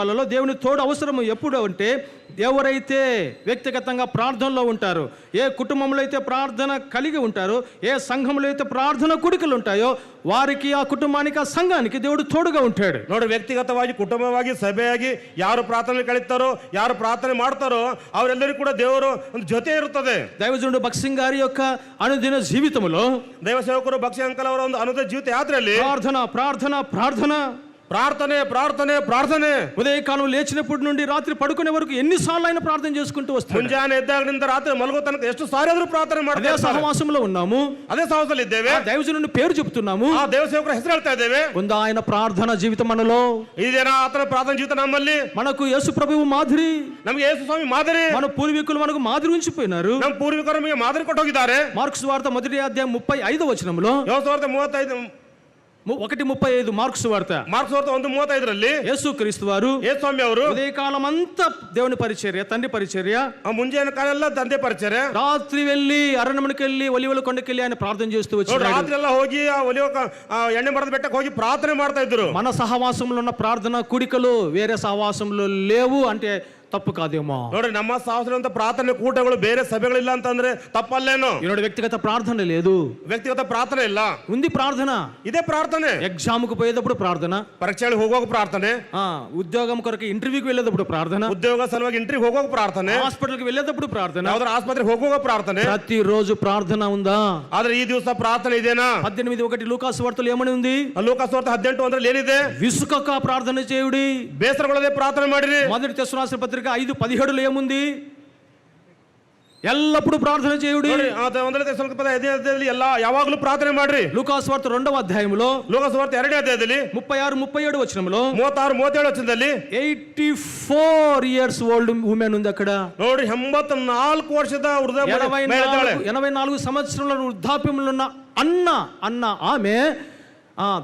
వాళ్ళలో దేవుని తోడు అవసరం ఎప్పుడు అంటే ఎవరైతే వ్యక్తిగతంగా ప్రార్థనలో ఉంటారో, ఏ కుటుంబంలో అయితే ప్రార్థన కలిగి ఉంటారో, ఏ సంఘంలో అయితే ప్రార్థన కుడికలు ఉంటాయో వారికి, ಆ ಕುಟುಂಬಾనికి, ಆ ಸಂಘಾనికి దేవుడు తోడుగా ఉంటాడు. ನೋಡಿ, ವ್ಯಕ್ತಿಗತವಾಗಿ ಕುಟುಂಬವಾಗಿ ಸಭೆಯಾಗಿ ಯಾರು ಪ್ರಾರ್ಥನೆ ಕಳಿತಾರೋ, ಯಾರು ಪ್ರಾರ್ಥನೆ ಮಾಡ್ತಾರೋ ಅವರೆಲ್ಲರಿಗೂ ಕೂಡ ದೇವರು ಒಂದು ಜೊತೆ ಇರುತ್ತದೆ. దైవజనుడు భక్సింగ్ గారి యొక్క అనుదిన జీవితంలో, ದೈವ ಸೇವಕರು ಭಕ್ಸಿ ಅಂಕಲ್ ಅವರ ಒಂದು ಅನುದಿನ ಜೀವಿತ ಯಾತ್ರೆಯಲ್ಲಿ ప్రార్థన ప్రార్థన ప్రార్థన ప్రార్థనే ప్రార్థనే ప్రార్థನೆ. ఉదయకాలం లేచినప్పటి నుండి రాత్రి పడుకునే వరకు ఎన్నిసార్లు ఆయన ప్రార్థన చేసుకుంటూ వస్తాడు. ಮುಂಜಾನೆ ಎದ್ದಾಗಿನಿಂದ ರಾತ್ರಿ ಮಲಗೋ ತನಕ ಎಷ್ಟು ಸಾರಿ ಆದರೂ ಪ್ರಾರ್ಥನೆ ಮಾಡ್ತಾರೆ. అదే సహవాసంలో ఉన్నాము, ಅದೇ ಸಹವಾಸದಲ್ಲಿ ಇದ್ದೇವೆ, దైవజనుని పేరు చెప్తున్నాము, ಆ ದೇವ ಸೇವಕರ ಹೆಸರು ಹೇಳ್ತಾ ಇದ್ದೇವೆ. ఉందా ఆయన ప్రార్థన జీవితం మనలో? ಇದೇನಾ ಆತನ ಪ್ರಾರ್ಥನಾ ಜೀವಿತ ನಮ್ಮಲ್ಲಿ? మనకు యేసు ప్రభువు మాదిరి, ನಮಗೆ ಯೇಸು ಸ್ವಾಮಿ ಮಾದರಿ. మన పూర్వీకులు మనకు మాదిరి ఉంచిపోయినారు. ನಮ್ಮ ಪೂರ್ವಿಕರು ನಮಗೆ ಮಾದರಿ ಕೊಟ್ಟು ಹೋಗಿದ್ದಾರೆ. మార్క్స్ వార్త 1:35 వచనంలో, ಯೋಹಾನ 1:35 మార్క్స్ వార్త 1:35 యేసు క్రీస్తు వారు ಯೇಸು ಸ್ವಾಮಿ ಅವರು ఉదయకాలం అంతా దేవుని పరిచర్య, తండ్రి పరిచర్య, ಮುಂಜಾನೆ ಕಾಲ ಎಲ್ಲ ತಂದೆ ಪರಿಚಯ, రాత్రి వెళ్ళి అరణ్యమునికి వెళ్ళి ఒలివల కొండకెళ్ళి ఆయన ప్రార్థన చేస్తూ వచ్చాడు. ರಾತ್ರಿ ಎಲ್ಲ ಹೋಗಿ ಆ ಒಲಿವ ಎಣ್ಣೆ ಮರದ ಬೆಟ್ಟಕ್ಕೆ ಹೋಗಿ ಪ್ರಾರ್ಥನೆ ಮಾಡ್ತಾ ಇದ್ರು. మన సహవాసంలో ఉన్న ప్రార్థన కూడికలు వేరే సహవాసంలో లేవు అంటే తప్పు కాదేమో. ನೋಡ್ರಿ, ನಮ್ಮ ಸಹವಾಸದ ಪ್ರಾರ್ಥನೆ ಕೂಟಗಳು ಬೇರೆ ಸಭೆಗಳಿಲ್ಲ ಅಂತಂದ್ರೆ ತಪ್ಪಲ್ಲೇನೋ? ఈనాడు వ్యక్తిగత ప్రార్థన లేదు, ವ್ಯಕ್ತಿಗತ ಪ್ರಾರ್ಥನೆ ಇಲ್ಲ. ఉంది ప్రార్థన. ಇದೇ ಪ್ರಾರ್ಥನೆ. ఎగ్జామ్ కు పోయేటప్పుడు ప్రార్థన, ಪರೀಕ್ಷೆಗಳಿಗೆ ಹೋಗುವಾಗ ಪ್ರಾರ್ಥನೆ, ఉద్యోగం కొరకు ఇంటర్వ్యూకి వెళ్ళేటప్పుడు ప్రార్థన, ಉದ್ಯೋಗ ಸಲುವಾಗಿ ಇಂಟರ್ವ್ಯೂ ಹೋಗುವಾಗ ಪ್ರಾರ್ಥನೆ, హాస్పిటల్కి వెళ్ళేటప్పుడు ప్రార్థన, ಯಾವ್ದಾರ ಆಸ್ಪತ್ರೆಗೆ ಹೋಗುವಾಗ ಪ್ರಾರ್ಥನೆ. ప్రతిరోజు ప్రార్థన ఉందా? ಆದ್ರೆ ಈ ದಿವಸ ಪ್ರಾರ್ಥನೆ ಇದೆನಾ? 18:1 లూకాసు వార్తలో ఏమని ఉంది? ಲೂಕಾಸ್ ವಾರ್ತೆ 18 ಏನಿದೆ? విసుకక ప్రార్థన చేయుడి, ಬೇಸರಗೊಳ್ಳದೆ ಪ್ರಾರ್ಥನೆ ಮಾಡಿರಿ. మొదటి తెస్సలోనికీ పత్రిక 5:17 ఏముంది? ఎల్లప్పుడు ప్రార్థన చేయుడి. ಎಲ್ಲ ಯಾವಾಗಲೂ ಪ್ರಾರ್ಥನೆ ಮಾಡ್ರಿ. లూకాసు వార్త 2వ అధ్యాయంలో, ಲೂಕಾಸ್ ವಾರ್ತೆ 2ನೇ ಅಧ್ಯಾಯದಲ್ಲಿ 36-37 వచనంలో 36-37 వచనದಲ್ಲಿ 84 years ఓల్డ్ ఉమెన్ ఉంది అక్కడ. ನೋಡಿ, 84 ವರ್ಷದ ವೃದ್ಧ 84 సంవత్సరాల వృద్ధాప్యంలో ఉన్న అన్న ఆమె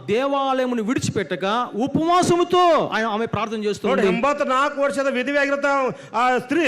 దేవాలయమును విడిచిపెట్టక ఉపవాసముతో ఆమె ప్రార్థన చేస్తుంది. 84 ವರ್ಷದ ವಿಧವೆಯಾಗಿರುತ್ತ ಆ ಸ್ತ್ರೀ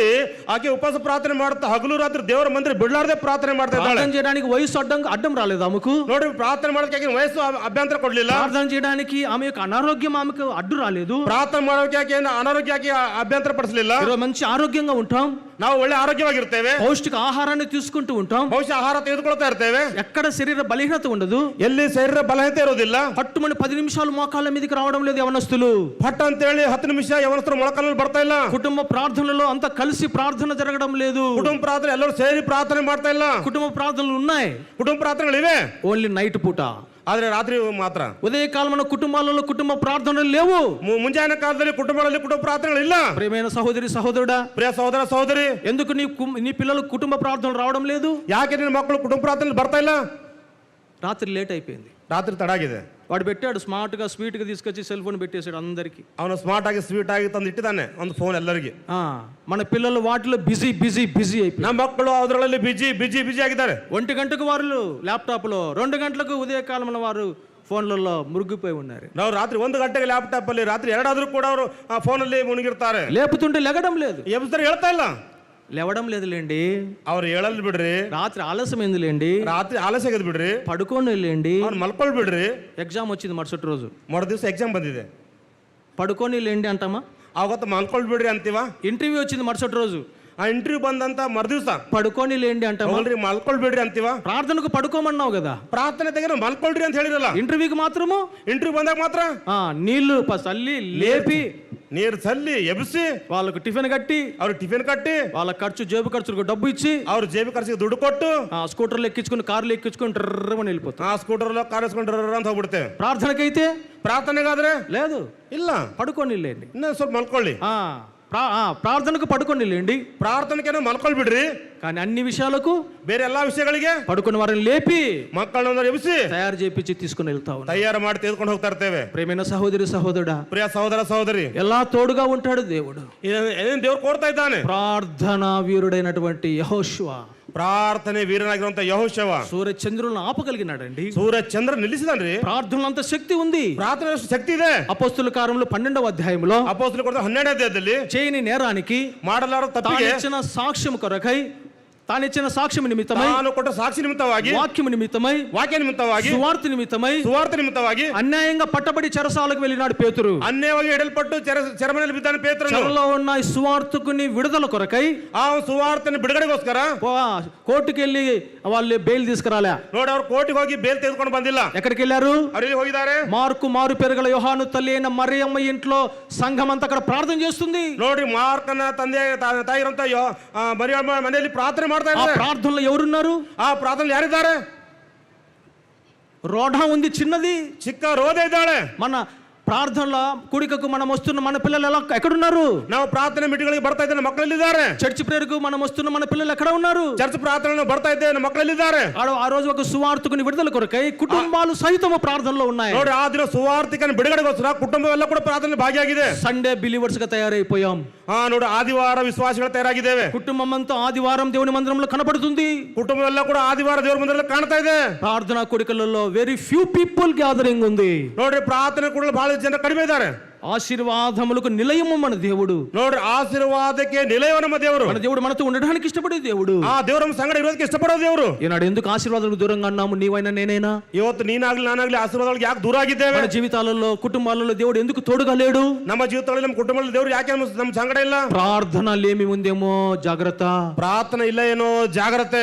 ಆಕೆ ಉಪವಾಸ ಪ್ರಾರ್ಥನೆ ಮಾಡುತ್ತಾ ಹಗಲು ರಾತ್ರಿ ದೇವರ ಮಂದಿರ ಬಿಡಲಾರದೆ ಪ್ರಾರ್ಥನೆ ಮಾಡ್ತಾ ಇದ್ದಾಳೆ. ప్రార్థన చేయడానికి వయసు అడ్డం రాలేదు ఆమెకు. ನೋಡಿ, ప్రార్థನೆ ಮಾಡೋಕೆ వయసు ಅಭ್ಯಂತರ ಕೊಡಲಿಲ್ಲ. ప్రార్థన చేయడానికి ఆమె యొక్క అనారోగ్యం ఆమెకు అడ్డు రాలేదు. ಪ್ರಾರ್ಥನೆ ಮಾಡೋಕೆ ಅನಾರೋಗ್ಯ ಅಭ್ಯಂತರ ಪಡಿಸಲಿಲ್ಲ. మంచి ఆరోగ్యంగా ఉంటాం, ನಾವು ಒಳ್ಳೆ ಆರೋಗ್ಯವಾಗಿರ್ತೇವೆ, పౌష్టిక ఆహారాన్ని తీసుకుంటూ ఉంటాం, ಪೌಷ್ಟಿಕ ಆಹಾರ ತೆಗೆದುಕೊಳ್ತಾ ಇರ್ತೇವೆ, ఎక్కడ శరీర బలహీనత ఉండదు, ಎಲ್ಲಿ ಶರೀರ ಬಲಹೀನತೆ ಇರೋದಿಲ್ಲ. పట్టుమని 10 నిమిషాలు మోకాళ్ళ మీదకి రావడం లేదు యవనస్తులు. పట్ట ಅಂತೇಳಿ 10 ನಿಮಿಷ యవనస్తులు మొలకల్లో ಬರ್ತಾ ಇಲ್ಲ. కుటుంబ ప్రార్థనలో అంతా కలిసి ప్రార్థన జరగడం లేదు. కుటుంబ ప్రార్థన ಎಲ್ಲರೂ ಸೇರಿ ಪ್ರಾರ್ಥನೆ ಮಾಡ್ತಾ ಇಲ್ಲ. కుటుంబ ప్రార్థనలు ఉన్నాయి, కుటుంబ ప్రార్థనಗಳಿವೆ, ఓన్లీ నైట్ పూట, ಆದ್ರೆ ರಾತ್ರಿ ಮಾತ್ರ. ఉదయకాలం కుటుంబాలలో కుటుంబ ప్రార్థనలు లేవు. ಮುಂಜಾನೆ ಕಾಲದಲ್ಲಿ ಕುಟುಂಬಗಳಲ್ಲಿ ಕುಟುಂಬ ಪ್ರಾರ್ಥನೆಗಳಿಲ್ಲ. ప్రియమైన సహోదరి సహోదరుడా, ಪ್ರಿಯ ಸಹೋದರ ಸಹೋದರಿ, ఎందుకు నీ పిల్లలు కుటుంబ ప్రార్థనలు రావడం లేదు? ಯಾಕೆ ನಿನ್ನ ಮಕ್ಕಳು ಕುಟುಂಬ ಪ್ರಾರ್ಥನೆಯಲ್ಲಿ ಬರ್ತಾ ಇಲ್ಲ? రాత్రి లేట్ అయిపోయింది, రాత్రి తడాಗಿದೆ. వాడు పెట్టాడు స్మార్ట్ గా స్వీట్ గా తీసుకొచ్చి సెల్ ఫోన్ పెట్టేశాడు అందరికి. ಅವನು ಸ್ಮಾರ್ಟ್ ಆಗಿ ಸ್ವೀಟ್ ಆಗಿ ತಂದು ಇಟ್ಟಿದ್ದಾನೆ ಒಂದು ಫೋನ್ ಎಲ್ಲರಿಗೆ. మన పిల్లలు వాటిలో బిజీ అయిపోయి, ನಮ್ಮ ಮಕ್ಕಳು ಅದರಲ್ಲಿ ಬಿಜಿ ಆಗಿದ್ದಾರೆ. 1 గంటకు వారు ల్యాప్టాప్ లో, 2 గంటలకు ఉదయకాలంలో వారు ఫోన్లలో మురిగిపోయి ఉన్నారు. ನಾವು ರಾತ್ರಿ 1 ಗಂಟೆಗೆ ಲ್ಯಾಪ್ಟಾಪ್ ಅಲ್ಲಿ, ರಾತ್ರಿ 2 ಆದ್ರೂ ಕೂಡ ಅವರು ಆ ಫೋನ್ ಅಲ್ಲಿ ಮುಳುಗಿರ್ತಾರೆ. లేపుతుంటే లెగడం లేదు, ಎಬ್ಬಿಸ್ತಾರೆ ಹೇಳ್ತಾ ಇಲ್ಲ, లేవడం లేదులేండి. ಅವ್ರು ಹೇಳಲ್ ಬಿಡ್ರಿ, రాత్రి ఆలస్యం ఎందులేండి, ರಾತ್ರಿ ಆಲಸ್ಯ ಆಗದ್ ಬಿಡ್ರಿ, పడుకోని లేండి, ಅವ್ರು ಮಲ್ಕೊಳ್ ಬಿಡ್ರಿ. ఎగ్జామ్ వచ్చింది మరుసటి రోజు, ದಿವಸ ಎಕ್ಸಾಮ್ ಬಂದಿದೆ, పడుకోని లేండి అంటామా? ಅವತ್ತು ಮಲ್ಕೊಳ್ ಬಿಡ್ರಿ ಅಂತೀವ. ఇంటర్వ్యూ వచ్చింది మరుసటి రోజు, ಆ ಇಂಟರ್ವ್ಯೂ ಬಂದಂತ ಮರುದಿವಸ పడుకోని లేండి అంటామా? ಮಲ್ಕೊಳ್ ಬಿಡ್ರಿ ಅಂತೀವ. ప్రార్థనకు పడుకోమన్నావు కదా, ಪ್ರಾರ್ಥನೆ ತೆಗೆದು ಮಲ್ಕೊಳ್ರಿ ಅಂತ ಹೇಳಿರಲ್ಲ. ఇంటర్వ్యూకి మాత్రము, ಇಂಟರ್ವ್ಯೂ ಬಂದಾಗ ಮಾತ್ರ నీళ్లు చల్లి లేపి, ನೀರು ಚಲ್ಲಿ ಎಬ್ಬಿಸಿ, వాళ్ళకు టిఫిన్ కట్టి, ಅವ್ರು టిఫిన్ కట్టి, వాళ్ళ జేబు ఖర్చులకు డబ్బు ఇచ్చి, ಅವ್ರ ಜೇಬು ಖರ್ಚಿಗೆ ದುಡ್ಡು ಕೊಟ್ಟು, స్కూటర్లు ఎక్కించుకుని కార్లు ఎక్కించుకుని ట్రర్రమని వెళ్ళిపోతాం. ಆ ಸ್ಕೂಟರ್లో ಕಾರ್ వేసుకుంటారు ಅಂತ ಹೋಗ್ಬಿಡ್ತೇವೆ. ప్రార్థనకైతే ಪ್ರಾರ್ಥನೆಗಾದ್ರೆ లేదు, ಇಲ್ಲ, పడుకోని లేండి. ಇನ್ನೂ ಸ್ವಲ್ಪ ಮಲ್ಕೊಳ್ಳಿ. ప్రార్థనకు పడుకోని లేండి, ಪ್ರಾರ್ಥನೆಗೆ ಮಲ್ಕೊಳ್ ಬಿಡ್ರಿ. కానీ అన్ని విషయాలకు, ಬೇರೆ ಎಲ್ಲಾ ವಿಷಯಗಳಿಗೆ పడుకున్న వారిని లేపి ಮಕ್ಕಳನ್ನ ಎಬ್ಬಿಸಿ తయారు చేపించి తీసుకుని వెళ్తా ఉన్నాం. ತಯಾರು ಮಾಡಿ ತೆಗೆದುಕೊಂಡು ಹೋಗ್ತಾ ಇರ್ತೇವೆ. ప్రియమైన సహోదరి సహోదరుడా, ಪ್ರಿಯ ಸಹೋದರ ಸಹೋದರಿ, ఎలా తోడుగా ఉంటాడు దేవుడు. ದೇವ್ರು ಕೊಡ್ತಾ ಇದ್ದಾನೆ. ప్రార్థనా వీరుడైనటువంటి యెహోషువ, ಪ್ರಾರ್ಥನೆ ವೀರನಾಗಿರುವಂತ ಯೆಹೋಶುವ సూర్య చంద్రులను ఆపగలిగినాడండి. ಸೂರ್ಯ ಚಂದ್ರ ನಿಲ್ಲಿಸಿದಾನ್ರಿ. ప్రార్థనలో అంత శక్తి ఉంది, ಪ್ರಾರ್ಥನೆ ಶಕ್ತಿ ಇದೆ. అపోస్తుల కార్యములు 12వ అధ్యాయంలో ಅಪೊಸ್ತಲರ 12వ ಅಧ್ಯಾಯದಲ್ಲಿ చేయని నేరానికి ಮಾಡಲಾರದ ತಪ್ಪಿಗೆ ఇచ్చిన సాక్ష్యం కొరకై తానిచ్చిన సాక్ష్యం నిమిత్తమై, ತಾನು ಕೊಟ್ಟ ಸಾಕ್ಷಿ ನಿಮಿತ್ತವಾಗಿ, వాక్యము నిమిత్తమై, ವಾಕ್ಯ ನಿಮಿತ್ತವಾಗಿ, సువార్త నిమిత్తమై ಸುವಾರ್ತೆ ನಿಮಿತ್ತವಾಗಿ అన్యాయంగా పట్టబడి చెరసాలకు వెళ్ళినాడు పేతురు. ಅನ್ಯವಾಗಿ ಇಡಲ್ಪಟ್ಟು ಚೆರಮನೆಯಲ್ಲಿ ಬಿದ್ದಾನೆ ಪೇತ್ರನು. చెరలో ఉన్న ఈ సువార్తకుని విడుదల కొరకై ಆ ಸುವಾರ್ತೆನ ಬಿಡುಗಡೆಗೋಸ್ಕರ కోర్టుకి వెళ్ళి వాళ్ళు బెయిల్ తీసుకురాలే. ನೋಡಿ ಅವ್ರು ಕೋರ್ಟಿಗೆ ಹೋಗಿ ಬೇಲ್ ತೆಗೆದುಕೊಂಡು ಬಂದಿಲ್ಲ. ఎక్కడికి వెళ్ళారు? ಅವ್ರು ಎಲ್ಲಿ ಹೋಗಿದ್ದಾರೆ? మార్కు మారు పెరగల యోహాను తల్లి అయిన మరియమ్మ ఇంట్లో సంఘం అంతా అక్కడ ప్రార్థన చేస్తుంది. ನೋಡ್ರಿ, ಮಾರ್ಕನ ತಂದೆ ತಾಯಿರಂತ ಮರಿಯಮ್ಮ ಮನೆಯಲ್ಲಿ ಪ್ರಾರ್ಥನೆ ಮಾಡ್ತಾ ఆ ಇದ್ದಾರೆ. ప్రార్థనలో ఎవరున్నారు? ಆ ಪ್ರಾರ್ಥನೆ ಯಾರಿದ್ದಾರೆ? రోఢ ఉంది, చిన్నది. ಚಿಕ್ಕ ರೋದೆ ಇದ್ದಾಳೆ. మన ప్రార్థనల కూడికకు మనం వస్తున్న మన పిల్లలు ఎక్కడున్నారు? ನಾವು ಪ್ರಾರ್ಥನೆ ಮೀಟಿಂಗ್ಗಳಿಗೆ ಬರ್ತಾ ಇದ್ದೇವೆ, ಮಕ್ಕಳಲ್ಲಿದ್ದಾರೆ. చర్చి ప్రేయర్కు మనం వస్తున్న మన పిల్లలు ఎక్కడ ఉన్నారు? ಚರ್ಚ್ ಪ್ರಾರ್ಥನೆ ಬರ್ತಾ ಇದ್ದೇವೆ, మక్కಳಲ್ಲಿದ್ದಾರೆ. ఆ రోజు ఒక సువార్తకుని విడుదల కొరకై కుటుంబాలు సహితము ప్రార్థనలో ఉన్నాయి. ನೋಡಿ, ಆ ದಿನ ಸುವಾರ್ತಿಕನ ಬಿಡುಗಡೆಗೋಸ್ಕರ ಕುಟುಂಬವೆಲ್ಲ ಕೂಡ ಪ್ರಾರ್ಥನೆ ಭಾಗಿಯಾಗಿದೆ. సండే బిలీవర్స్ గా తయారైపోయాం. ನೋಡಿ, ಆದಿವಾರ ವಿಶ್ವಾಸಿಗಳು ತಯಾರಾಗಿದ್ದೇವೆ. కుటుంబం అంతా ఆదివారం దేవుని మందిరంలో కనపడుతుంది. ಕುಟುಂಬವೆಲ್ಲ ಕೂಡ ಆದಿವಾರ ದೇವರ ಮಂದಿರದಲ್ಲಿ ಕಾಣ್ತಾ ಇದೆ. ప్రార్థనా కూడికలలో వెరీ ఫ్యూ పీపుల్ గ్యాదరింగ్ ఉంది. ನೋಡ್ರಿ, ಪ್ರಾರ್ಥನೆ ಕೂಡ ಬಹಳ ಜನ ಕಡಿಮೆ ಇದ್ದಾರೆ. ఆశీర్వాదములకు నిలయము మన దేవుడు. ನೋಡ್ರಿ, ಆಶೀರ್ವಾದಕ್ಕೆ ನಿಲಯ ನಮ್ಮ ದೇವರು. మన దేవుడు మనతో ఉండడానికి ఇష్టపడే దేవుడు. ಆ ದೇವರು ನಮ್ಮ ಸಂಗಡ ಇರೋದಕ್ಕೆ ಇಷ್ಟಪಡೋ ದೇವರು. ఈనాడు ఎందుకు ఆశీర్వాదాలకు దూరంగా అన్నాము? నీవైనా నేనైనా ಇವತ್ತು ನೀನಾಗ್ಲಿ ನಾನಾಗ್ಲಿ ಆಶೀರ್ವಾದಗಳಿಗೆ ಯಾಕೆ ದೂರ ಆಗಿದ್ದೇವೆ? మన జీవితాలలో కుటుంబాలలో దేవుడు ఎందుకు తోడుగా లేడు? ನಮ್ಮ ಜೀವಿತಗಳಲ್ಲಿ ನಮ್ಮ ಕುಟುಂಬದಲ್ಲಿ ದೇವರು ಯಾಕೆ ನಮ್ಮ ಸಂಗಡ ಇಲ್ಲ? ప్రార్థన లేమి ఉందేమో, జాగ్రత్త. ಪ್ರಾರ್ಥನೆ ಇಲ್ಲ ಏನೋ, ಜಾಗ್ರತೆ.